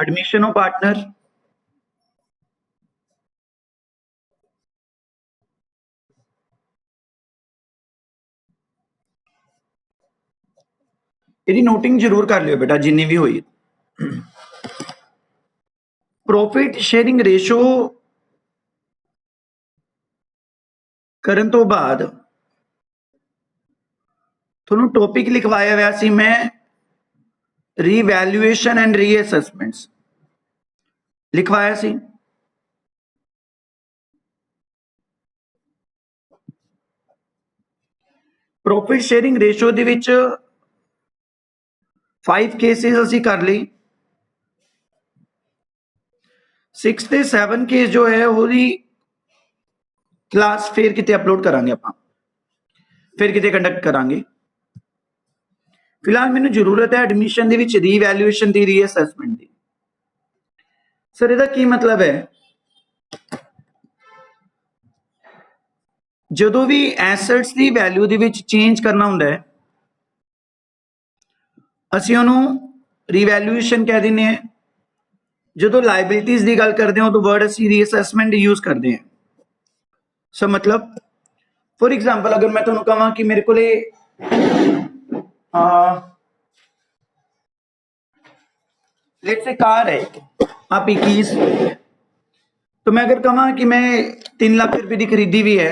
Admission of partner, ਇਹਦੀ noting ਜ਼ਰੂਰ ਕਰ ਲਿਓ ਬੇਟਾ ਜਿੰਨੀ ਵੀ ਹੋਈ। ਪ੍ਰੋਫਿਟ ਸ਼ੇਅਰਿੰਗ ਰੇਸ਼ੋ ਕਰਨ ਤੋਂ ਬਾਅਦ ਤੁਹਾਨੂੰ ਟੌਪਿਕ ਲਿਖਵਾਇਆ ਹੋਇਆ ਸੀ ਮੈਂ ਰੀਵੈल्यूएशन एंड रीअसेसमेंट्स ਲਿਖਵਾਇਆ ਸੀ। ਪ੍ਰੋਫਿਟ ਸ਼ੇਅਰਿੰਗ ਰੇਸ਼ੋ ਦੇ ਵਿੱਚ 5 ਕੇਸਿਸ ਅਸੀਂ ਕਰ ਲਈ। 6 ਤੇ 7 ਕੇਸ ਜੋ ਹੈ ਉਹਦੀ ਕਲਾਸ ਫਿਰ ਕਿਤੇ ਅਪਲੋਡ ਕਰਾਂਗੇ ਆਪਾਂ, ਫਿਰ ਕਿਤੇ ਕੰਡਕਟ ਕਰਾਂਗੇ। ਫਿਲਹਾਲ ਮੈਨੂੰ ਜ਼ਰੂਰਤ ਹੈ ਐਡਮਿਸ਼ਨ ਦੇ ਵਿੱਚ ਰੀਵੈल्यूएशन ਦੀ, ਰੀਅਸੈਸਮੈਂਟ ਦੀ। ਸਰ ਇਹਦਾ ਕੀ ਮਤਲਬ ਹੈ? ਜਦੋਂ ਵੀ ਐਸੈਟਸ ਦੀ ਵੈਲਿਊ ਦੇ ਵਿੱਚ ਚੇਂਜ ਕਰਨਾ ਹੁੰਦਾ ਹੈ ਅਸੀਂ ਉਹਨੂੰ ਰੀਵੈल्यूएशन ਕਹਿ ਦਿੰਦੇ ਹਾਂ। ਜਦੋਂ ਲਾਇਬਿਲਿਟੀਜ਼ ਦੀ ਗੱਲ ਕਰਦੇ ਹਾਂ ਉਦੋਂ ਵਰਡ ਅਸੀਂ ਰੀਅਸੈਸਮੈਂਟ ਯੂਜ਼ ਕਰਦੇ ਹਾਂ। ਸੋ मतलब फॉर एग्जाम्पल अगर मैं तुहानू कहां कि मेरे को लेट्स से कार है आप 21, तो मैं अगर कहां कि मैं 3 लाख रुपए की खरीदी भी है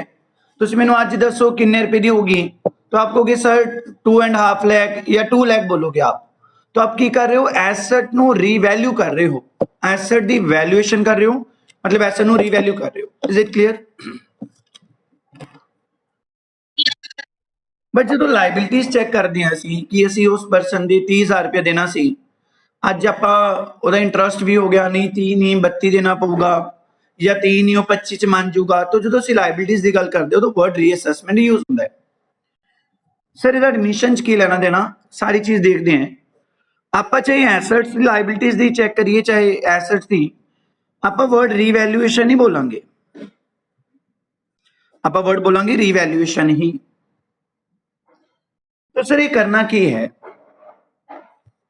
तो मैनू अज दसो किन्ने रुपए की होगी, तो आप कहोगे सर 2.5 लाख या 2 लाख बोलोगे आप। तो आप की कर रहे हो? एसेट नू रीवैल्यू कर रहे हो, एसेट दी वैल्यूएशन कर रहे हो, मतलब एसेट नू रीवैल्यू कर रहे हो। Is it clear? बट जो लाइबिलिटीज चेक करते हैं असी कि असी उस परसन की 30,000 रुपया देना सी, अज आपां ओहदा इंटरस्ट भी हो गया, नहीं 30 नहीं 32 देना पऊगा या 30 नहीं 25 च मन जूगा। तो जो असी लाइबिलिटीज की गल करते हो तो वर्ड रीअसेसमेंट यूज होता है। सर इहदा एडमिशन च की लेना देना, सारी चीज देखते हैं आपां। चाहे एसेट्स की लाइबिलिटीज की चेक करिए चाहे एसेट्स की, आपां वर्ड रीवैल्यूएशन ही बोलांगे, आपां वर्ड बोलांगे रीवैल्यूएशन ही। तो सर ये करना की है?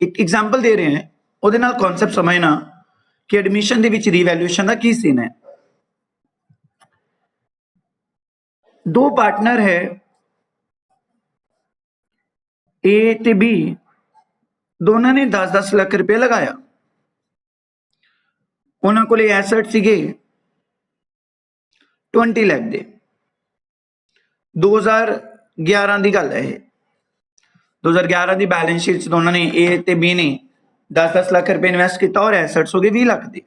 एक एग्जाम्पल दे रहे हैं, ਉਹਦੇ ਨਾਲ कॉन्सेप्ट समझना कि एडमिशन ਦੇ ਵਿੱਚ रीवैल्यूएशन ਦਾ ਕੀ सीन है। दो पार्टनर है ए ते बी, दोनों ने 10-10 लाख रुपया लगाया। उन्होंने कोले एसेट सीगे 20 लाख दे। 2011 की गल है, 2011 की बैलेंस शीट से दोनों ने ए ते बी ने 10-10 लाख रुपए इन्वेस्ट किया और एसेट्स हो गए 20 लाख दी।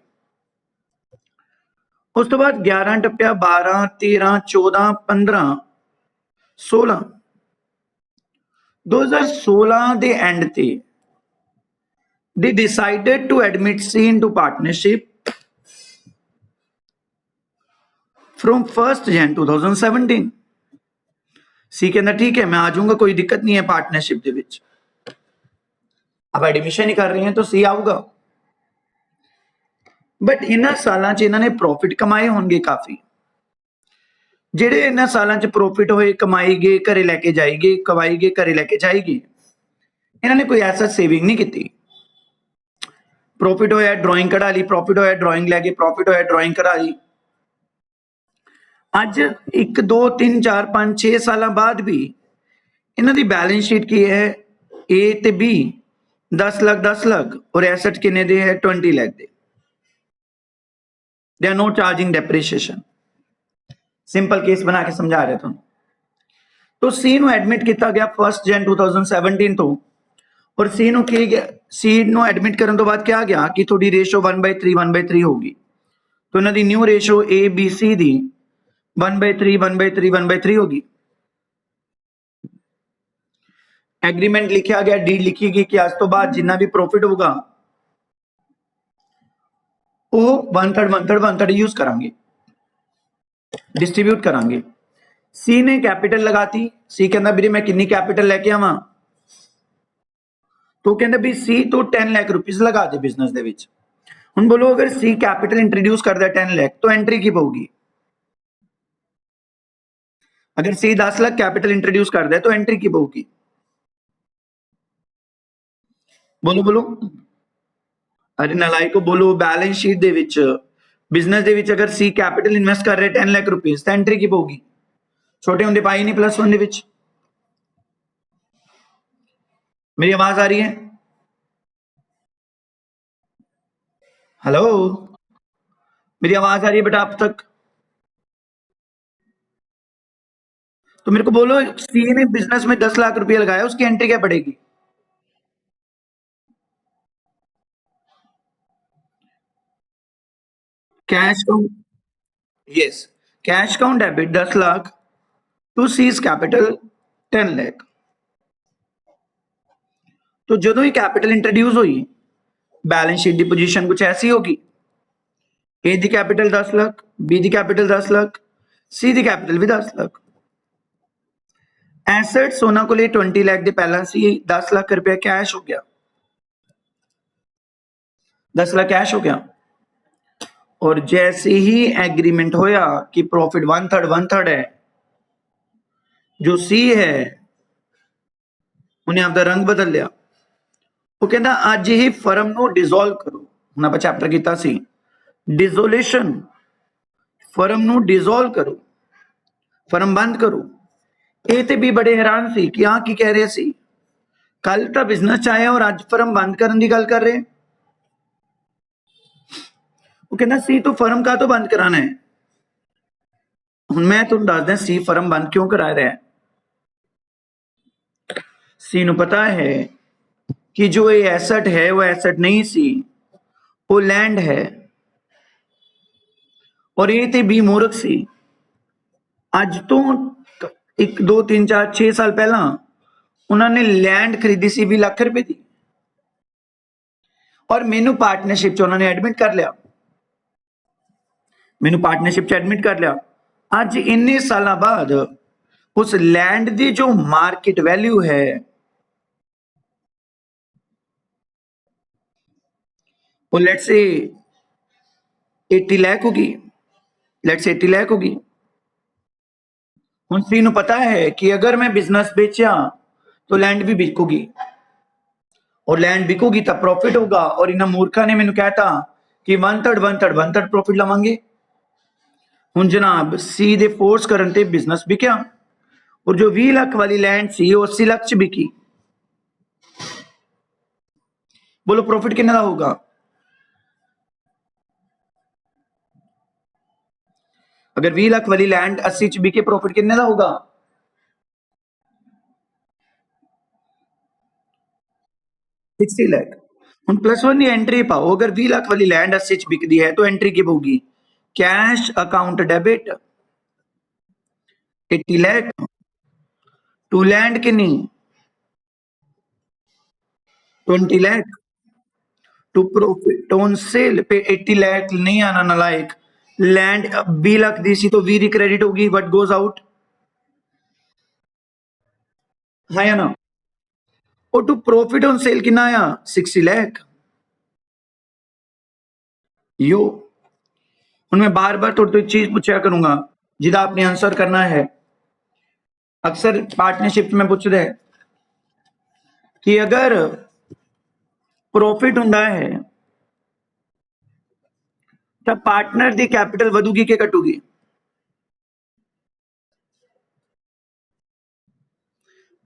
उस तो बाद 11 टप्पिया 12 13 14 15 16 2016 ਦੇ एंड ते they decided to admit C into partnership from 1st Jan 2017। सी कहना ठीक है मैं आ जाऊंगा, कोई दिक्कत नहीं है पार्टनरशिप दे विच। अब एडमिशन ही कर रहे हैं तो सी आऊगा। बट इन्हां सालां च इन्हां ने प्रॉफिट कमाए होंगे काफी। ਜਿਹੜੇ ਇਹਨਾਂ ਸਾਲਾਂ ਚ ਪ੍ਰੋਫਿਟ ਹੋਏ ਕਮਾਈ ਗਏ ਘਰੇ ਲੈ ਕੇ ਜਾਈਗੇ, ਕਮਾਈ ਗਏ ਘਰੇ ਲੈ ਕੇ ਜਾਈਗੇ, ਇਹਨਾਂ ਨੇ ਕੋਈ ਐਸਾ ਸੇਵਿੰਗ ਨਹੀਂ ਕੀਤੀ। प्रॉफिट होया ड्राइंग कढ़ा ली, प्रॉफिट होया ड्राइंग लैके, प्रॉफिट होया ड्राइंग कढ़ा ली। अज 1 2 3 4 5 6 साल बाद भी इन्हां दी बैलेंस शीट की है ए ते बी 10 लाख और एसेट किन्ने दे है 20 लाख दे। They are not charging depreciation. Simple case बना के समझा रहे तुहानू। तो सी नू एडमिट किया गया 1 जन 2017 तो, और सी नू की गया, सी नू एडमिट करने तो बाद क्या गया कि थोड़ी रेशो 1/3 होगी। तो इन्हां दी new ratio A B C दी 1/3 होगी। एग्रीमेंट लिखा गया, डीड लिखी गई कि आज तो बाद जिन्ना भी प्रॉफिट होगा वो 1/3 यूज करांगे, डिस्ट्रीब्यूट करांगे। सी ने कैपिटल लगाती, सी कहना भी मैं कितनी कैपिटल लेके आवा, तो कहना भी सी तो 10 लाख रुपीज लगा दे बिजनेस दे विच। हुण बोलो अगर सी कैपिटल इंट्रोड्यूस करता है 10 लाख तो एंट्री की पऊगी? अगर सी 10 लाख कैपिटल इंट्रोड्यूस करता है तो एंट्री की पऊगी? बोलो बोलो। अरे नलाई को बोलो बैलेंस शीट ਦੇ ਵਿੱਚ ਬਿਜ਼ਨਸ ਦੇ ਵਿੱਚ ਅਗਰ ਸੀ ਕੈਪੀਟਲ ਇਨਵੈਸਟ ਕਰ ਰਿਹਾ 10 ਲੱਖ ਰੁਪਏ ਤਾਂ ਐਂਟਰੀ ਕੀ ਪਊਗੀ ਛੋਟੇ ਹੁੰਦੇ ਪਾਈ ਨਹੀਂ +1 ਦੇ ਵਿੱਚ मेरी आवाज आ रही है हेलो मेरी आवाज आ रही है बेटा आप तक तो मेरे को बोलो सी ने बिजनेस में 10 लाख रुपए लगाया उसकी एंट्री क्या पड़ेगी cash account yes cash account debit 10 lakh to seize capital 10 lakh तो जो ही कैपिटल इंट्रोड्यूस हुई बैलेंस शीट की पोजीशन कुछ ऐसी होगी ए दी कैपिटल 10 लाख बी दी कैपिटल 10 लाख सी दी कैपिटल भी 10 लाख एसेट्स ਉਹਨਾਂ ਕੋਲੇ 20 ਲੱਖ ਦੇ ਪਹਿਲਾਂ ਸੀ 10 ਲੱਖ ਰੁਪਏ ਕੈਸ਼ ਹੋ ਗਿਆ 10 लाख कैश हो गया और जैसे ही एग्रीमेंट होया कि प्रॉफिट 1/3 है जो सी है उन्हें आपका रंग बदल लिया वो कहता अज ही फर्म नो डिसॉल्व करो ਹੁਣ ਆਪਾਂ ਚੈਪਟਰ ਕੀਤਾ ਸੀ डिसोल्यूशन फर्म नो डिसॉल्व करो फर्म बंद करो ਇਹ ਤੇ ਵੀ ਬੜੇ ਹੈਰਾਨ ਸੀ ਕਿ ਆ ਕੀ ਕਹਿ ਰਹੇ ਸੀ ਕੱਲ ਤਾਂ ਬਿਜ਼ਨਸ ਚ ਆਇਆ ਔਰ ਅੱਜ ਫਰਮ ਬੰਦ ਕਰਨ ਦੀ ਗੱਲ ਕਰ ਰਹੇ ਉਹ ਕਹਿੰਦਾ ਸੀ ਤੂੰ ਫਰਮ ਕਾ ਤੋਂ ਬੰਦ ਕਰਾਣਾ ਹੈ ਹੁਣ ਮੈਂ ਤੁਹਾਨੂੰ ਦੱਸਦਾ ਸੀ ਫਰਮ ਬੰਦ ਕਿਉਂ ਕਰਾ ਰਿਹਾ ਹੈ सी ਨੂੰ ਪਤਾ ਹੈ कि जो ये एसेट है वो एसेट नहीं सी वो लैंड है और ये ते बी मूर्ख सी अज तो 1 2 3 4 6 साल पहला उन्होंने लैंड खरीदी सी 20 लाख रुपए की और मैनू पार्टनरशिप च उन्होंने एडमिट कर लिया मैनू पार्टनरशिप च एडमिट कर लिया अज इन्ने साल बाद उस लैंड की जो मार्केट वैल्यू है वो लेट्स से 80 लाख होगी लेट्स 80 लाख होगी हुन सी नूं पता है कि अगर मैं बिजनेस बेचा तो लैंड भी बिकूगी और लैंड बिकूगी तब प्रॉफिट होगा और इन्हें मूर्खा ने मैंने कहता कि 1/3 प्रॉफिट लवांगे हुन जनाब सी दे फोर्स करन ते बिजनेस बिकया और जो 20 लाख वाली लैंड सी 80 लाख च बिकी बोलो प्रॉफिट कितने का होगा अगर 20 लाख वाली लैंड 80 च बिके प्रॉफिट कितने का होगा 60 लाख हम +1 की एंट्री पाओ अगर 20 लाख वाली लैंड 80 च बिकती है तो एंट्री की होगी cash account debit 80 lakh to land कितनी 20 lakh to profit on sale पे 80 लाख नहीं आना नालायक लैंड 20 लाख दी सी तो 20 की क्रेडिट होगी व्हाट गोज आउट हाँ या ना और टू प्रॉफिट ऑन सेल कितना आया 60 लाख यो हूं मैं बार बार थोड़ी तो एक चीज पूछा करूंगा जिदा आपने आंसर करना है अक्सर पार्टनरशिप में पूछते हैं कि अगर प्रॉफिट हुंदा है तो पार्टनर दी कैपिटल वधूगी के घटूगी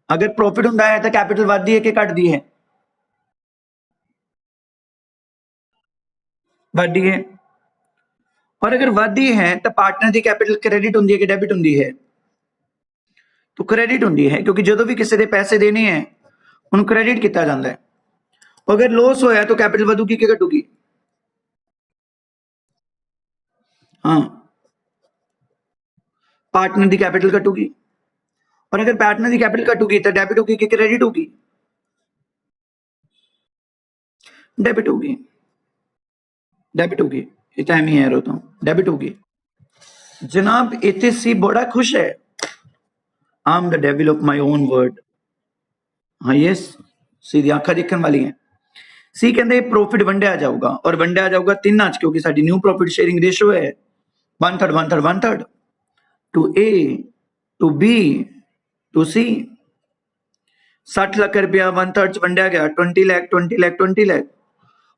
अगर प्रॉफिट हुंदा है तो कैपिटल वधदी है कि घटदी है वधदी है और अगर वधदी है तो पार्टनर दी कैपिटल क्रेडिट हुंदी है कि डेबिट हुंदी है तो क्रेडिट हुंदी है क्योंकि जो भी किसी दे पैसे देने हैं उन्हें क्रेडिट किया जाता है अगर लॉस होया तो कैपिटल वधूगी कि घटूगी हाँ पार्टनर की कैपिटल घटूगी और अगर पार्टनर की कैपिटल घटूगी तो डेबिट होगी कि क्रेडिट होगी डेबिट होगी डेबिट होगी इतना ही है तो डेबिट होगी जनाब इतने सी बड़ा खुश है I am the devil of my own word हाँ यस सी दी आंखा देखने वाली है सी कहते प्रॉफिट वंडिया जाऊगा और वंडिया जाऊगा 3 च क्योंकि साडी न्यू प्रॉफिट शेयरिंग रेशो है 1/3 to A to B to C 60 lakh रुपया 1/3 च वंडिया गया 20 लाख 20 लाख 20 लाख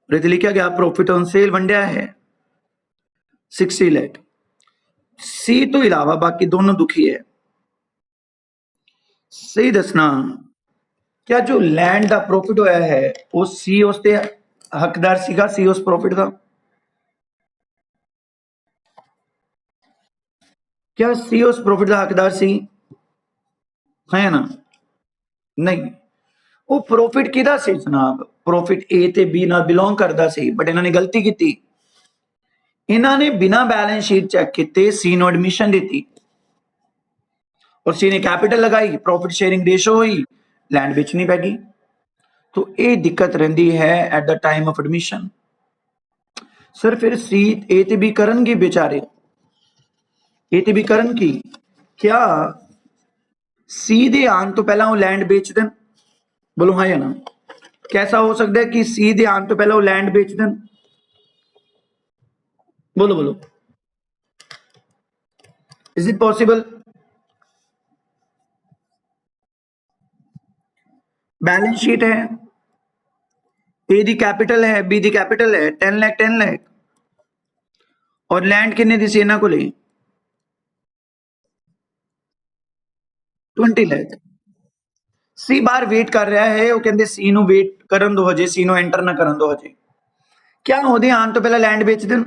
और इधर लिखा गया प्रॉफिट ऑन सेल वंडिया है 60 लाख। सी तो इलावा बाकी दोनों दुखी है। सही दसना क्या जो लैंड का प्रॉफिट होया है वो सी उसते हकदार सीगा, सी उस प्रॉफिट का? क्या सी उस प्रॉफिट का हकदार सी है ना? नहीं, वो प्रॉफिट किदा सी जनाब? प्रॉफिट ए ते बी नाल बिलोंग करदा सी, बट इन्होंने गलती की। इन्होंने बिना बैलेंस शीट चेक किए सी नो एडमिशन दी और सी ने कैपिटल लगाई, प्रॉफिट शेयरिंग रेशो हुई, लैंड बेचनी पैगी। तो ये दिक्कत रही है at the time of admission. Sir फिर सी ए ते बी करनगे बेचारे, ए ते बी करन की क्या सी दे आने तो पहला वो लैंड बेच देन? बोलो हाँ या ना? कैसा हो सकता है कि सी दे आने तो पहला वो लैंड बेच देन? बोलो बोलो, is it possible? Balance sheet है, ए दी कैपिटल है, बी दी कैपिटल है 10 लाख 10 लाख और लैंड किन्ने दी सी इन्हां कोले 20 लाख। सी बार वेट कर रहा है, वो कहते सी नु वेट करन दो हजे, सी नु एंटर ना करन दो हजे। क्या ओदे आने तो पहला लैंड बेच देन?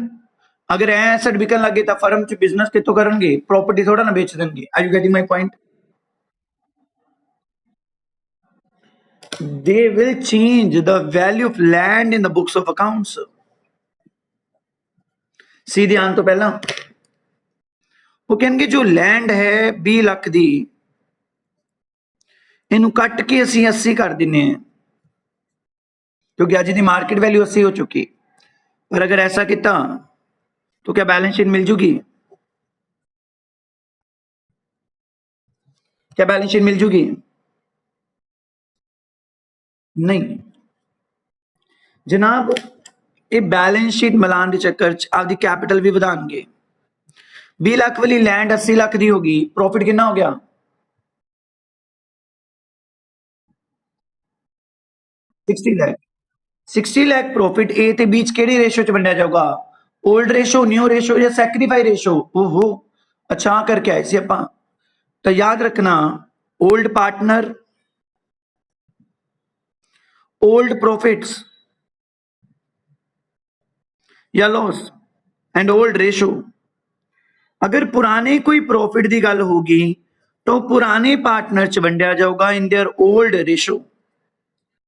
अगर एसेट बिकन लगे तो फर्म च बिजनेस कितों करनगे? प्रॉपर्टी थोड़ा ना बेच देंगे। Are you getting my point? They will change the value of land in the books of accounts. सीधे आने तो पहला वो कहेंगे जो लैंड है 20 लाख दी इनू कट के ਅਸੀਂ 80 कर दिने हैं क्योंकि अज की मार्केट वैल्यू 80 हो चुकी। पर अगर ऐसा किया तो क्या बैलेंस शीट मिल जूगी? क्या बैलेंस शीट मिल जूगी? नहीं जनाब, ये बैलेंस शीट मिलान के चक्कर च आपकी कैपिटल भी बढ़ाएंगे। 20 लाख वाली लैंड 80 लाख की होगी, प्रॉफिट कितना हो गया? 60 लाख। 60 लाख प्रॉफिट ए ते बीच केड़ी रेशो च वंडिया जाऊगा? ओल्ड रेशो, न्यू रेशो या सैक्रीफाई रेशो? ओहो, अच्छा करके आए सी आपां। तो याद रखना ओल्ड पार्टनर, ओल्ड प्रॉफिट्स या लॉस एंड ओल्ड रेशो। अगर पुराने कोई प्रॉफिट की गल होगी तो पुराने पार्टनर च वंडिया जाऊगा in their old ratio.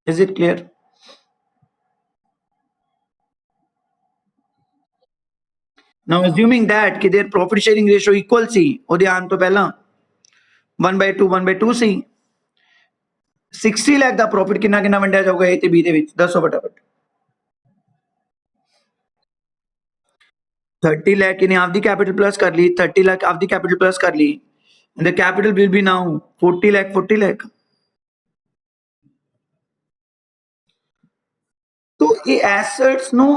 Is it clear? Now assuming that कि their profit sharing ratio equal सी ओदे आने तो पहला 1/2 सी 60 लाख का प्रॉफिट कितना कितना वंडिया जाऊगा ए ते बी दे विच? दसो फटाफट। 30 लाख इन्हें आपकी कैपिटल प्लस कर ली, 30 लाख आपकी कैपिटल प्लस कर ली, the capital will be now 40 lakh 40 lakh. तो ये एसेट्स नु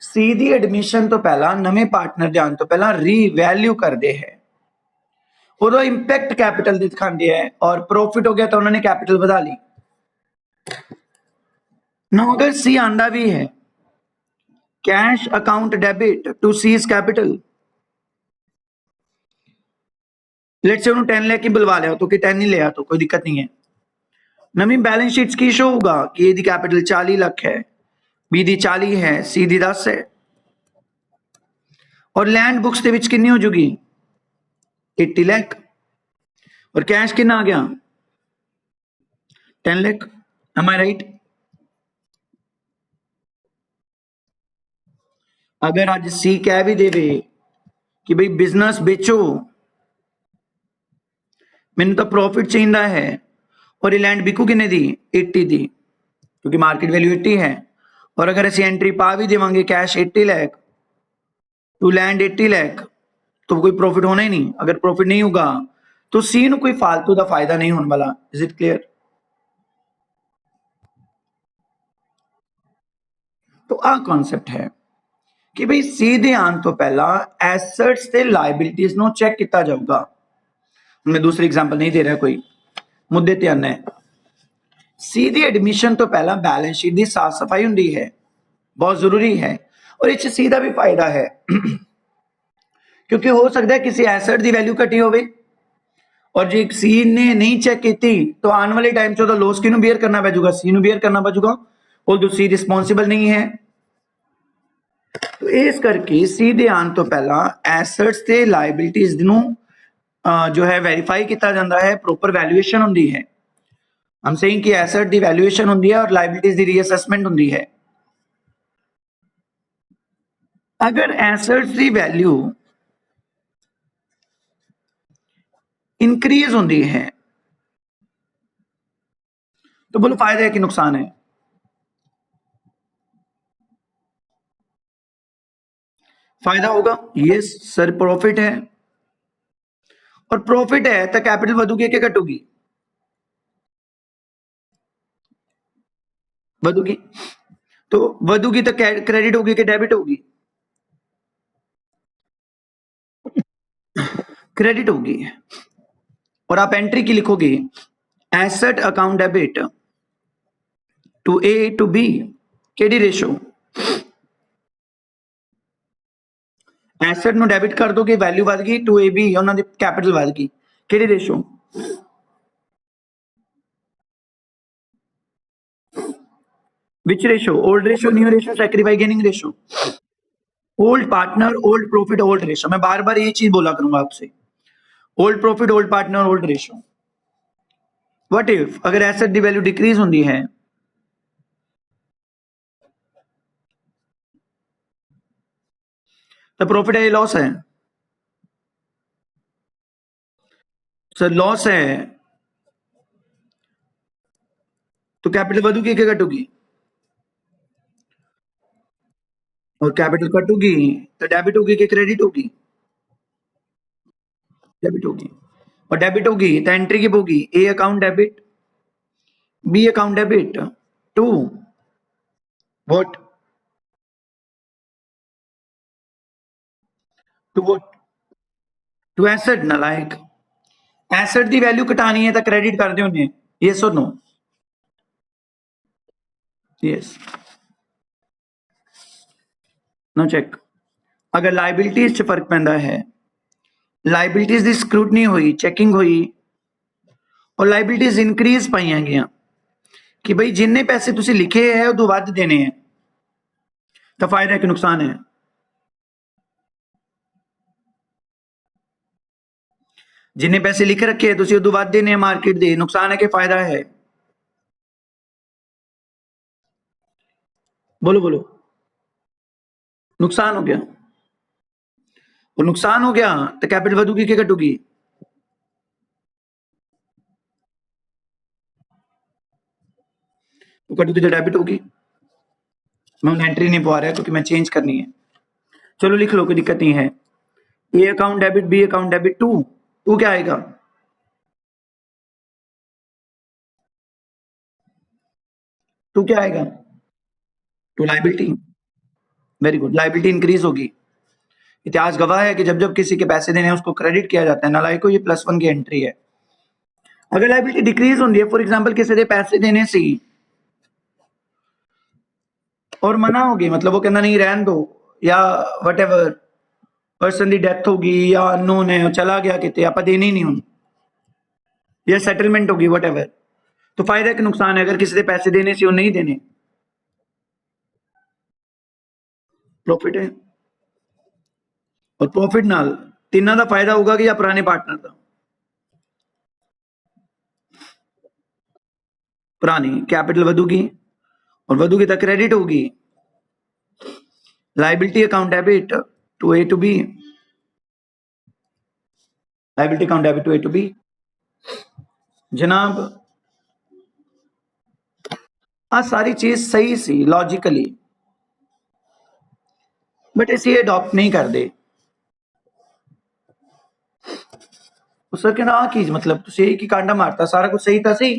सी दी एडमिशन तो पहला नवे पार्टनर जान तो पहला रीवैल्यू करते हैं, उदो इंपैक्ट कैपिटल दिखाते हैं और प्रॉफिट हो गया तो उन्होंने कैपिटल बढ़ा ली ना। अगर सी आंदा भी है cash account debit to seize capital, let's say उन्होंने 10 लाख ही बुलवा लिया तो कि 10 ही लिया तो कोई दिक्कत नहीं है। नवी बैलेंस शीट की शो होगा कि यदि कैपिटल 40 लाख है, बी दी 40 है, सी दी 10 है और लैंड बुक्स के विच कितनी हो जूगी 80 लाख और कैश कितना आ गया 10 लाख। एम आई राइट? अगर आज सी कह भी देवे कि भाई बिजनेस बेचो मैंने तो प्रॉफिट चाहिए है और ये लैंड बिकू किन्ने दी 80 दी क्योंकि मार्केट वैल्यू 80 है और अगर असं एंट्री पा भी देवांगे cash 80 lakh to land 80 lakh तो कोई प्रॉफिट होना ही नहीं। अगर प्रॉफिट नहीं होगा तो सी नु कोई फालतू का फायदा नहीं होने वाला। Is it clear? तो आ कॉन्सेप्ट है कि भाई सी दे आने तो पहला एसेट्स ते लायबिलिटीज नो चेक किया जाऊगा। मैं दूसरी एग्जांपल नहीं दे रहा, कोई मुद्दे ते आना है। सी दी एडमिशन तो पहला बैलेंस शीट की साफ सफाई होंगी है, बहुत जरूरी है और ਇਹ 'ਚ सीधा भी फायदा है क्योंकि हो सकता है किसी एसेट की वैल्यू घटी होवे और जे सी ने नहीं चेक की तो आने वाले टाइम च लॉस किनू बेयर करना पैजूगा, सी नू बेयर करना पैजूगा और जो सी रिस्पोंसिबल नहीं है। तो इस करके सी दे आने तो पहला एसेट्स ते लायबिलिटीज नू जो है वेरीफाई किया जाता है, प्रॉपर वैल्यूएशन होंदी है। हम सेइंग कि एसेट दी वैल्यूएशन होंदी है और लायबिलिटीज दी रीअसेसमेंट होंदी है। अगर एसेट्स दी वैल्यू इंक्रीज होंदी है तो बोलो फायदा है कि नुकसान है? फायदा होगा, यस सर, प्रॉफिट है और प्रॉफिट है तो कैपिटल वधूगी कि घटूगी? वधूगी। तो वधूगी तो क्रेडिट होगी कि डेबिट होगी? क्रेडिट होगी। और आप एंट्री की लिखोगे asset account debit to A to B, केडी रेशो? एसेट नु डेबिट कर दोगे, वैल्यू बढ़ गई, टू ए बी उन्होंने कैपिटल बढ़ गई, केडी ratio? Which ratio? Old ratio, new ratio, sacrifice gaining ratio? Old partner, old profit, old ratio. मैं बार बार ये चीज बोला करूंगा आपसे, old profit, old partner, old ratio. What if अगर एसेट दी वैल्यू डिक्रीज होंदी है तो प्रॉफिट है या लॉस है? सर लॉस है तो कैपिटल बढ़ूगी कि घटूगी? और कैपिटल कटूगी तो डेबिट होगी कि क्रेडिट होगी? डेबिट होगी। और डेबिट होगी तो एंट्री की होगी A account debit, B account debit to what? To what? To asset. नालायक, एसेट की वैल्यू घटानी है तो क्रेडिट करते होंगे, यस और नो? यस। No check. अगर लाइबिलिटीज च फर्क पैंदा है, लाइबिलिटीज की स्क्रूटनी हुई, चेकिंग हुई और लाइबिलिटीज इंक्रीज पाई गई कि भाई जिन्ने पैसे तुसी लिखे है उदों वध देने हैं, तो फायदा है कि नुकसान है? जिन्ने पैसे लिख रखे हैं तुसी उदों वध देने हैं मार्केट दे, नुकसान है कि फायदा है? बोलो बोलो। नुकसान हो गया। और नुकसान हो गया तो कैपिटल वधूगी कि घटूगी? तो घटूगी तो डेबिट होगी। मैं एंट्री नहीं पवा रहा क्योंकि मैं चेंज करनी है। चलो लिख लो, कोई दिक्कत नहीं है। A account debit, B account debit to, to क्या आएगा? टू क्या आएगा? To liability. Very good, liability increase होगी। इतिहास गवाह है कि जब जब किसी के पैसे देने हैं उसको क्रेडिट किया जाता है, नालायको ये +1 की एंट्री है। अगर लाइबिलिटी डिक्रीज होती है, फॉर एग्जांपल किसी के पैसे देने सी और मना हो गई, मतलब वो कहना नहीं रहन दो, या वटएवर पर्सन की डेथ होगी या अननोन है चला गया किते, आप देने ही नहीं हूं, या सेटलमेंट होगी वटएवर, तो फायदा कि नुकसान है? अगर किसी के पैसे देने से वो नहीं देने, प्रॉफिट है। और प्रॉफिट नाल तीनों का फायदा होगा कि या पुराने पार्टनर का? पुरानी। कैपिटल वधूगी और वधूगी तो क्रेडिट होगी। Liability account debit to A to B, liability account debit to A to B. जनाब आ सारी चीज सही सी लॉजिकली, बट इसे अडॉप्ट नहीं करते। सर कहना आ की मतलब तुम यही की कांडा मारता, सारा कुछ सही था, सही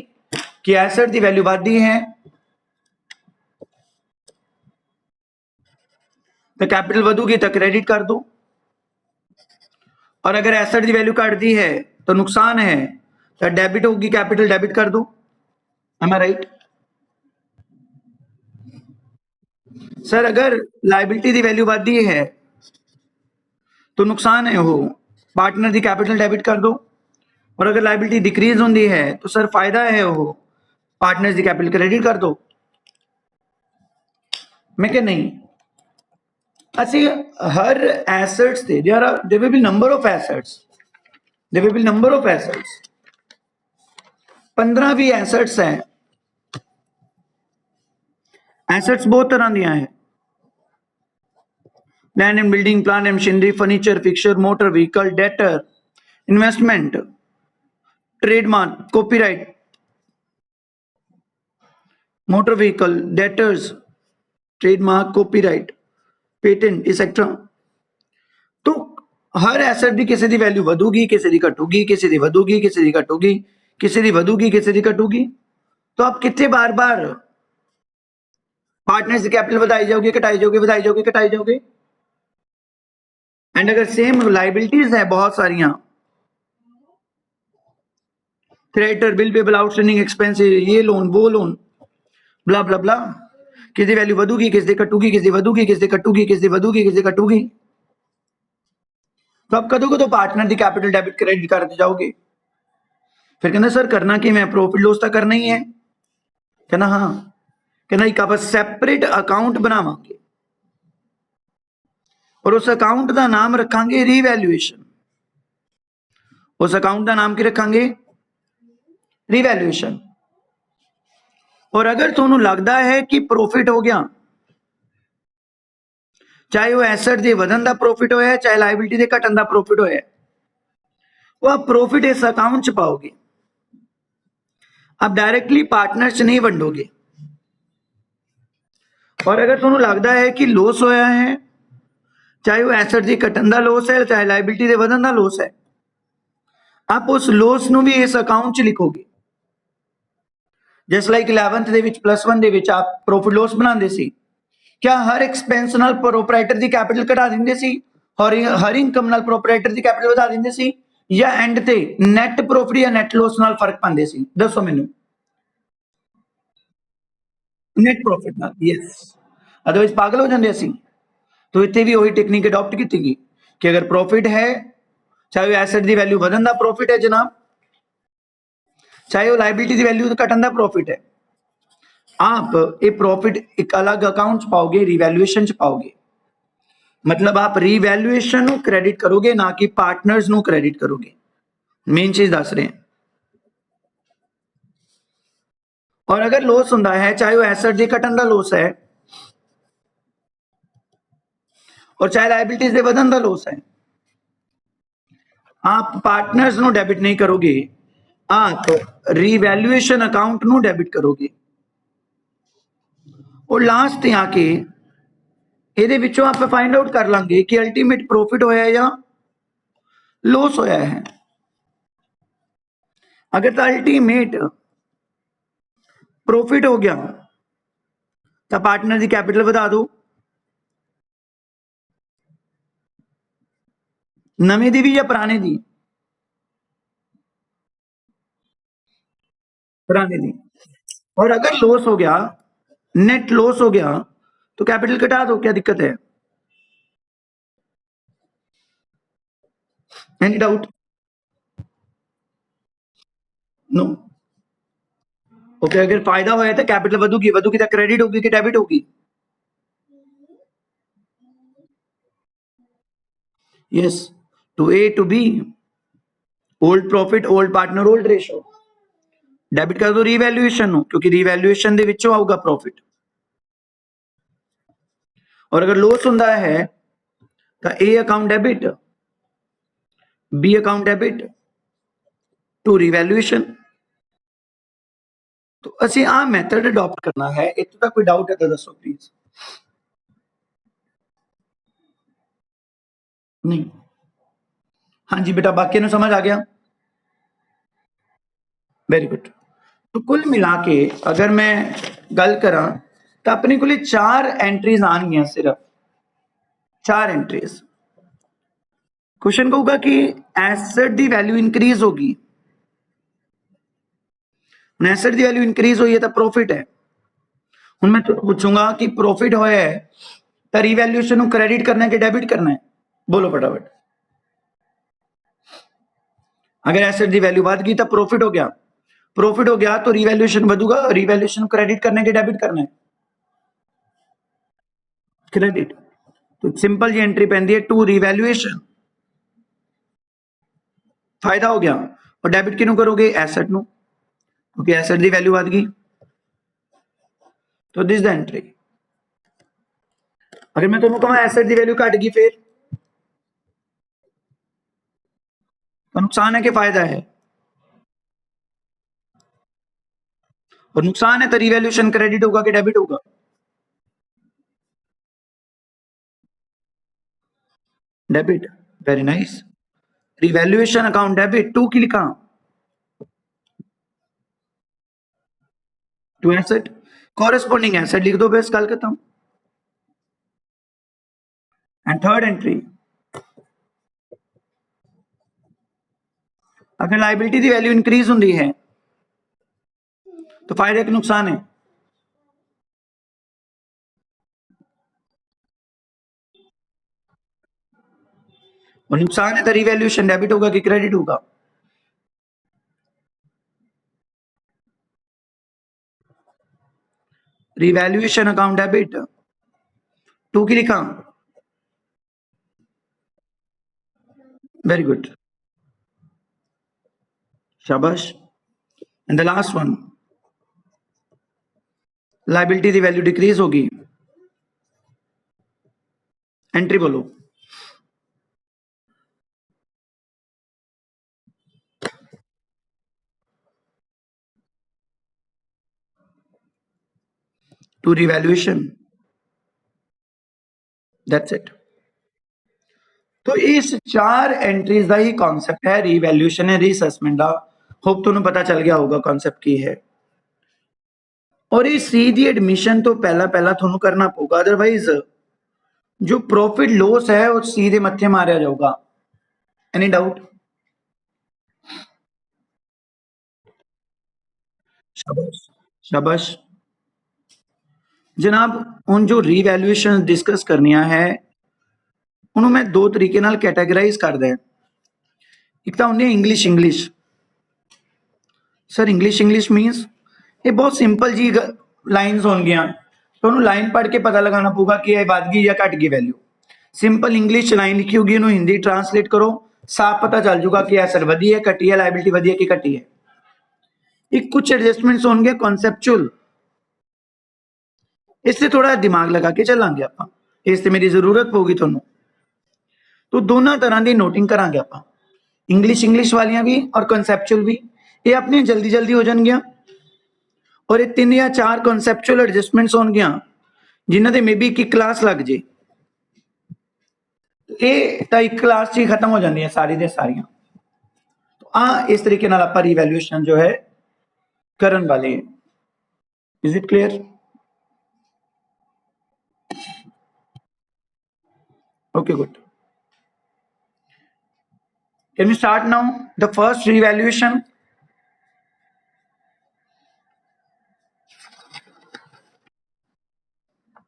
कि एसेट की वैल्यू बढ़ती है तो कैपिटल वधूगी तो क्रेडिट कर दो, और अगर एसेट की वैल्यू घटती है तो नुकसान है तो डेबिट होगी, कैपिटल डेबिट कर दो। एम आई राइट? सर अगर लाइबिलिटी की वैल्यू बढ़ती है तो नुकसान है वो पार्टनर की कैपिटल डेबिट कर दो, और अगर लाइबिलिटी डिक्रीज होती है तो सर फायदा है वो पार्टनर की कैपिटल क्रेडिट कर दो। मैं क्या नहीं ਅਸੀਂ हर एसेट्स थे there will be number of assets, there will be number of assets, 15 भी एसेट्स हैं। एसेट्स बहुत तरह दिया है, land and building, plant and machinery, furniture, fixture, motor vehicle, debtor, investment, trademark, copyright, motor vehicle, debtors, trademark, copyright, patent etcetera. तो हर asset की किसी की वैल्यू ਵਧੂਗੀ, किसी की घटूगी, किसी की ਵਧੂਗੀ, किसी की घटूगी, किसी की ਵਧੂਗੀ, किसी की घटूगी। तो आप कितने बार बार पार्टनर्स की कैपिटल ਵਧਾਈ जाओगे, घटाई जाओगे, ਵਧਾਈ जाओगे, घटाई जाओगे। एंड अगर सेम लाइबिलिटीज है बहुत सारियां, creditor, bill payable, outstanding expenses, ये लोन वो लोन, ब्ला ब्ला ब्ला, किसी वैल्यू ਵਧੂਗੀ, किसी की घटूगी, किसी ਵਧੂਗੀ, किसी की घटूगी, किसी की ਵਧੂਗੀ, किसी की घटूगी। तो आप कदों कदों पार्टनर की कैपिटल डेबिट क्रेडिट करते जाओगे। फिर कहना सर करना कि मैं प्रॉफिट लॉस तो करना ही है। कहना हाँ, कहना एक आप सैपरेट अकाउंट बनावांगे और उस अकाउंट का नाम रखांगे रीवैल्यूएशन। उस अकाउंट का नाम की रखांगे रीवैल्यूएशन। और अगर तुहानू लगता है कि प्रॉफिट हो गया, चाहे वो एसेट के वधन का प्रॉफिट होया, चाहे लाइबिलिटी के घटन का प्रॉफिट होया, वो आप प्रॉफिट इस अकाउंट च पाओगे। आप डायरेक्टली पार्टनर च नहीं वंडोगे। और अगर तुहानू लगता है कि लॉस होया है, चाहे वो एसेट की घटन का लॉस है, चाहे लाइबिलिटी के वधन का लॉस है, आप उस लॉस नू भी इस अकाउंट च लिखोगे। जस्ट लाइक 11th ਦੇ ਵਿੱਚ +1 ਦੇ ਵਿੱਚ आप प्रॉफिट लॉस बनाते सी, क्या हर एक्सपेंस नाल प्रोपराइटर की कैपिटल घटा देंगे सी और हर इनकम नाल प्रोपराइटर की कैपिटल बढ़ा देंगे सी, या एंड ते नेट प्रॉफिट या नेट लॉस नाल फर्क पाते सी? दसो मैनू। नेट प्रॉफिट नाल, यस, अदरवाइज पागल हो जाते सी। तो इतने भी वही टेक्निक अडॉप्ट की थी कि अगर प्रॉफिट है, चाहे वो एसेट की वैल्यू वधन का प्रॉफिट है जनाब, चाहे वो लाइबिलिटी की वैल्यू घटन का प्रॉफिट है, आप ये प्रॉफिट एक अलग अकाउंट पाओगे, रिवैल्यूएशन च पाओगे। मतलब आप रिवैल्यूएशन क्रेडिट करोगे, ना कि पार्टनर्स नु क्रेडिट करोगे। मेन चीज दस रहे हैं। और अगर लॉस होता है, चाहे वो एसेट के घटन का लॉस है और चाहे लाइबिलिटीज के वधन का लॉस है, आप पार्टनर्स नु डेबिट नहीं करोगे, आप रिवैल्यूएशन अकाउंट नु डेबिट करोगे। और लास्ट ते आके ਇਹਦੇ ਵਿੱਚੋਂ ਆਪਾਂ फाइंड आउट कर ਲਾਂਗੇ कि अल्टीमेट प्रॉफिट होया या लॉस होया है। अगर तो अल्टीमेट प्रॉफिट हो गया तो पार्टनर की कैपिटल बढ़ा दो, नवे दी भी या पुराने दी? पुराने दी। और अगर लॉस हो गया, नेट लॉस हो गया, तो कैपिटल घटा दो, क्या दिक्कत है? Any doubt? नो। ओके, अगर फायदा होया तो कैपिटल ਵਧੂਗੀ, ਵਧੂਗੀ तो क्रेडिट होगी कि डेबिट होगी? Yes, to A to B, old profit, old partner, old ratio, debit कर दो रिवैल्यूएशन नु, क्योंकि रिवैल्यूएशन दे विचों आऊगा प्रॉफिट। और अगर लॉस होता है तो A account debit, B account debit to revaluation. तो असि आ मैथड अडॉप्ट करना है। इतना तक कोई डाउट है तो दसो प्लीज। नहीं? हाँ जी बेटा, बाकी नु समझ आ गया? Very good. तो कुल मिला के अगर मैं गल करा तो अपने को 4 एंट्रीज आनगियां, सिर्फ 4 एंट्रीज। क्वेश्चन कहूगा कि एसेट की वैल्यू इंक्रीज होगी, एसेट की वैल्यू इंक्रीज हुई है तो प्रॉफिट है, ਹੁਣ ਮੈਂ ਤੁਹਾਨੂੰ ਪੁੱਛੂੰਗਾ ਕਿ ਪ੍ਰੋਫਿਟ ਹੋਇਆ ਹੈ ਤਾਂ ਰੀਵੈल्यूएशन ਨੂੰ ਕ੍ਰੈਡਿਟ ਕਰਨਾ है कि डेबिट करना है? बोलो फटाफट। अगर एसेट की वैल्यू बढ़ गई तो प्रॉफिट हो गया, प्रॉफिट हो गया तो रीवैल्यूएशन बढ़ूगा, रीवैल्यूएशन क्रेडिट करने के डेबिट करना है? क्रेडिट। तो सिंपल जी एंट्री पैंदी है टू रीवैल्यूएशन, फायदा हो गया। और डेबिट किनू करोगे? एसेट नु, क्योंकि एसेट की वैल्यू बढ़ गई। तो दिस द एंट्री। अगर मैं तुमको कहूं एसेट की वैल्यू घट गई फिर तो नुकसान है कि फायदा है? और नुकसान है तो रीवैल्यूएशन क्रेडिट होगा कि डेबिट होगा? Debit. Very nice. Revaluation account debit to की लिखा, टू एसेट, कॉरेस्पॉन्डिंग एसेट लिख दो, बस गल खत्म। एंड थर्ड एंट्री, अगर लाइबिलिटी की वैल्यू इंक्रीज होती है तो फायदा कि नुकसान है? और नुकसान है तो रिवैल्यूएशन डेबिट होगा कि क्रेडिट होगा? रिवैल्यूएशन अकाउंट डेबिट टू की लिखा, वेरी गुड, शाबाश। And the last one, liability की वैल्यू डिक्रीज होगी, एंट्री बोलो। To revaluation, that's it. तो इस चार एंट्रीज का ही कॉन्सेप्ट है रीवैल्यूएशन है रीअसेसमेंट का। होप तुम्हें पता चल गया होगा कॉन्सेप्ट की है। और इस सी दी एडमिशन तो पहला पहला थोनू करना पऊगा, अदरवाइज जो प्रॉफिट लॉस है वो सी दे मत्थे मारिया जाऊगा। Any doubt? शाबाश, शाबाश। जनाब हुण जो रीवैल्यूएशन डिस्कस करनिया है उन्होंने मैं दो तरीके नाल कैटेगराइज कर दें। एक तो होंदी English, English sir English English मीनस ये बहुत सिंपल जी लाइन्स होंगियां, तो उन्होंने लाइन पढ़ के पता लगाना पऊगा कि ये बढ़ गई या घट गई वैल्यू। सिंपल इंग्लिश लाइन लिखी होगी, उन्होंने हिंदी ट्रांसलेट करो, साफ पता चल जाऊगा कि एसेट वधी है, घटी है, लाइबिलिटी वधी है कि घटी है। एक कुछ एडजस्टमेंट्स होंगे कॉन्सेप्चुअल, इससे थोड़ा दिमाग लगा के चलांगे आपां, इससे मेरी जरूरत पऊगी तुहानू। तो दोनों तरह की नोटिंग करांगे आपां, इंग्लिश इंग्लिश वालियां भी और कॉन्सेप्चुअल भी। ये अपनी जल्दी जल्दी हो जाएंगियां। और ये 3 या 4 कॉन्सेप्चुअल एडजस्टमेंट्स होंगियां जिन्हां दे मे बी एक क्लास लग जे। ये तो एक क्लास ही खत्म हो जाती है सारी दे सारियां। तो इस तरीके नाल आपां रीवैल्यूएशन जो है करन वाले हैं। Is it clear? Okay, good. Can we start now? The first revaluation.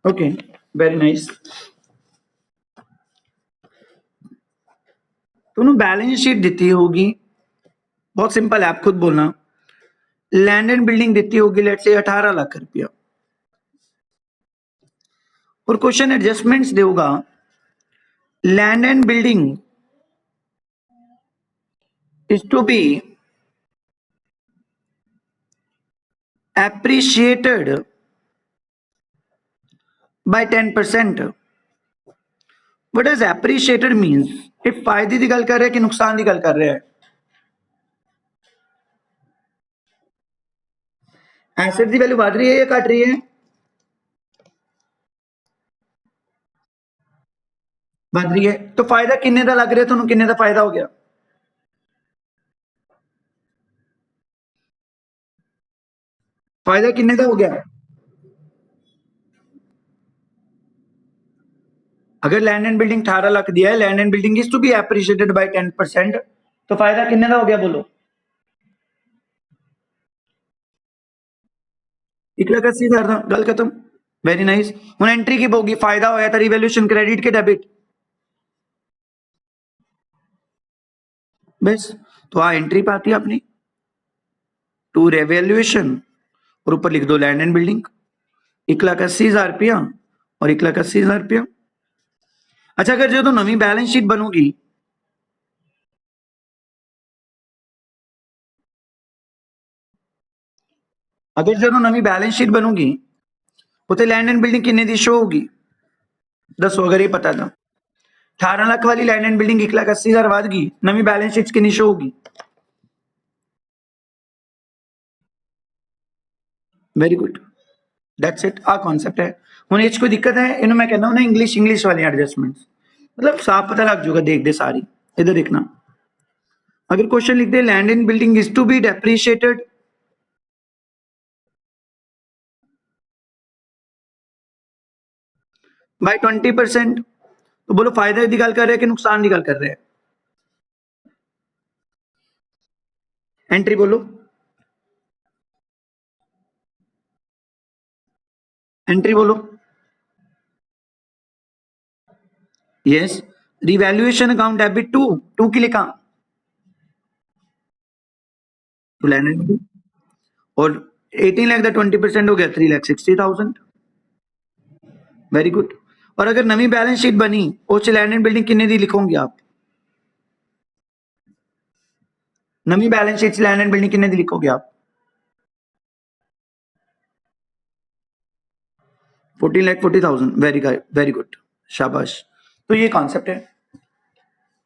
Okay, very nice. तुमने बैलेंस शीट दी होगी, बहुत सिंपल है, आप खुद बोलना। लैंड एंड बिल्डिंग दी होगी लेट से 18 लाख रुपया, और क्वेश्चन एडजस्टमेंट्स देगा land and building is to be appreciated by 10%. What does appreciated means? ये फायदे की गल कर रहे हैं कि नुकसान की गल कर रहे हैं? एसेट की वैल्यू बढ़ रही है या घट रही है? बढ़ रही है। तो फायदा किन्ने का लग रहा है तुहानू, किन्ने का फायदा हो गया? फायदा किन्ने का हो गया? अगर लैंड एंड बिल्डिंग 18 लाख दिया है, land and building is to be appreciated by 10%, तो फायदा किन्ने का हो गया बोलो? 1,80,000 ਦਾ, ਗੱਲ ਖਤਮ। Very nice. ਹੁਣ एंट्री की होगी, फायदा होया था रिवैल्यूएशन क्रेडिट के डेबिट, बस। तो एंट्री पे आती है अपनी टू रिवैल्यूएशन, और ऊपर लिख दो लैंड एंड बिल्डिंग, 1,80,000 रुपया और 1,80,000 रुपया। अच्छा, अगर जो तो नवी बैलेंस शीट बनूगी, अगर जो तो नवी बैलेंस शीट बनूगी उते लैंड एंड बिल्डिंग किन्ने दी शो होगी, दसो अगर ये पता था। 18 लाख वाली लैंड एंड बिल्डिंग 1,80,000 वध गई, नवी बैलेंस शीट किन्नी शो होगी? Very good, that's it. आ कॉन्सेप्ट है। हुन इस कोई दिक्कत है, इन्हों मैं कहना हूं ना इंग्लिश वाली एडजस्टमेंट्स, मतलब साफ पता लग जाएगा, देख दे सारी। इधर देखना, अगर क्वेश्चन लिख दे land and building is to be depreciated by 20%, तो बोलो फायदे की गल कर रहे हैं कि नुकसान की गल कर रहे हैं? एंट्री बोलो, एंट्री बोलो। Yes, revaluation account debit to की लिखा, टू लैंड एंड बिल्डिंग, और 18 लाख का 20% हो गया 3,60,000। Very good. और अगर नवी बैलेंस शीट बनी उस लैंड एंड बिल्डिंग किन्ने दी लिखोगे आप? नवी balance sheet land and building किन्ने दी लिखोगे आप? 14,40,000। वेरी गुड, शाबाश। तो ये कॉन्सेप्ट है,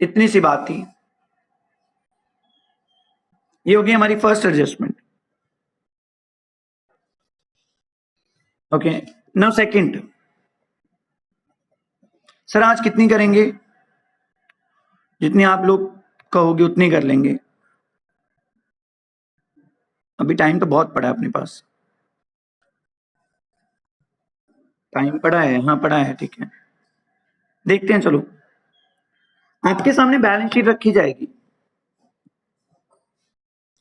इतनी सी बात थी। ये होगी हमारी first adjustment. Okay, now second. Sir आज कितनी करेंगे? जितनी आप लोग कहोगे उतनी कर लेंगे, अभी टाइम तो बहुत पड़ा है अपने पास। टाइम पड़ा है, हाँ पड़ा है, ठीक है। देखते हैं, चलो आपके सामने बैलेंस शीट रखी जाएगी।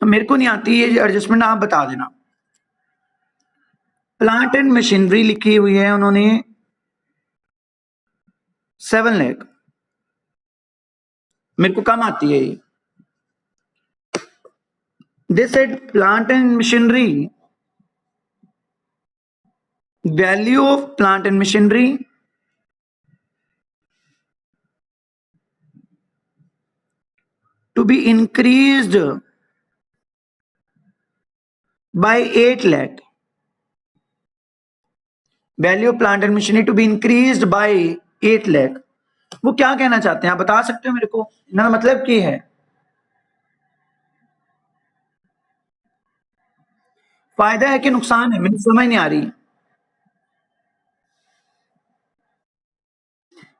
मेरे को नहीं आती ये एडजस्टमेंट, आप बता देना। प्लांट एंड मशीनरी लिखी हुई है उन्होंने 7 लाख, मेरे को कम आती है ये। They said plant and machinery, value of plant and machinery to be increased by 8 lakh, value of plant and machinery to be increased by 8 lakh. वो क्या कहना चाहते हैं, आप बता सकते हो मेरे को? ना मतलब क्या है, फायदा है कि नुकसान है, मुझे समझ नहीं आ रही।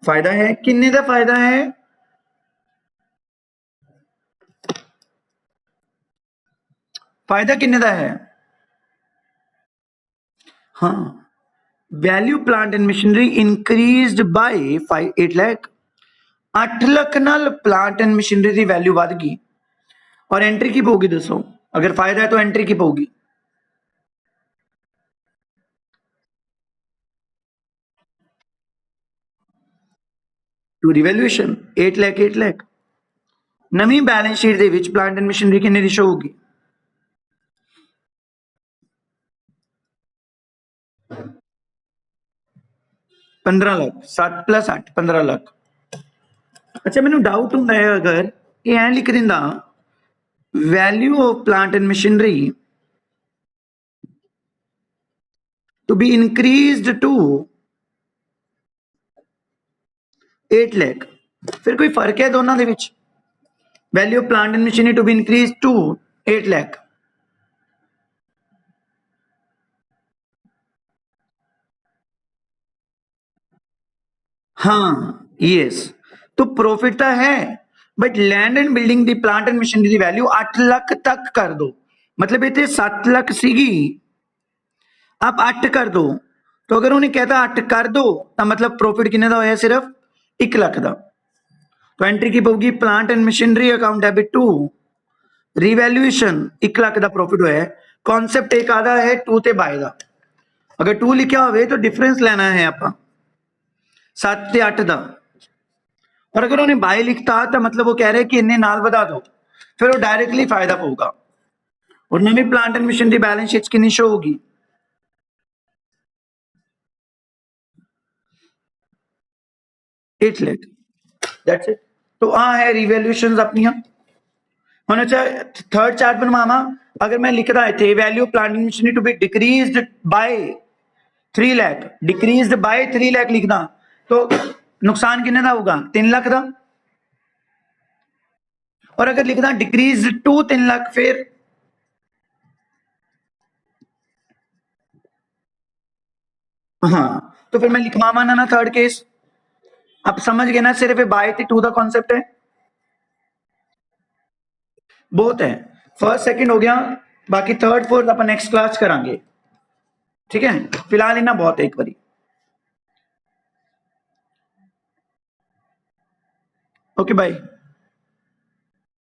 फायदा है, किन्ने का फायदा है? फायदा किन्ने का है? हाँ, value plant and machinery increased by 8 lakh. 8 lakh नाल प्लांट एंड मशीनरी की वैल्यू बढ़ गई, और एंट्री की होगी दसो, अगर फायदा है तो एंट्री की होगी? To revaluation 8 lakh 8 lakh. नवी बैलेंस शीट ਦੇ ਵਿੱਚ प्लांट एंड मशीनरी किन्ने ਦੀ शो होगी? 15 लाख। 7 + 8 15 लाख। अच्छा, मैंने डाउट ਹੁੰਦਾ है अगर ये ਐ लिख ਦਿੰਦਾ value of plant and machinery to be increased to 8 lakh, फिर कोई फर्क है दोनों ਦੇ ਵਿੱਚ? Value of plant and machinery to be increased to 8 lakh. हाँ, यस। तो प्रॉफिट तो है, बट लैंड एंड बिल्डिंग दी प्लांट एंड मशीनरी दी वैल्यू 8 लाख तक कर दो, मतलब इतने 7 लाख सीगी, आप 8 कर दो। तो अगर उन्हें कहता 8 कर दो, तो मतलब प्रॉफिट किन्ने दा होया? सिर्फ 1 लाख दा। तो एंट्री की होगी plant and machinery account debit to revaluation, 1 lakh का प्रॉफिट होया है। कॉन्सेप्ट एक आधा है टू ते बाय दा, अगर 2 लिखा होवे तो डिफरेंस लेना है आप 7 ਤੇ 8 ਦਾ और अगर उन्हें बाय लिखता तो मतलब वो कह रहे कि इन्हें नाल ਵਧਾ दो फिर वो डायरेक्टली फायदा पऊगा और नवी plant and machinery balance sheet कितनी शो होगी 8 लाख दैट्स इट तो है रिवैल्यूएशंस अपनी ਹੁਣ अच्छा थर्ड चार्ट बनवावा अगर मैं लिख रहा थे value plant and machinery to be decreased by 3 lakh decreased by 3 lakh लिखना तो नुकसान कितने का होगा 3 लाख का और अगर लिखना डिक्रीज टू 3 लाख फिर हाँ तो फिर मैं लिखवावा ना थर्ड केस आप समझ गए ना सिर्फ बाय थी 2 का कॉन्सेप्ट है बहुत है फर्स्ट सेकंड हो गया बाकी थर्ड फोर्थ अपन नेक्स्ट क्लास करांगे ठीक है फिलहाल इना बहुत है एक बारी ओके बाय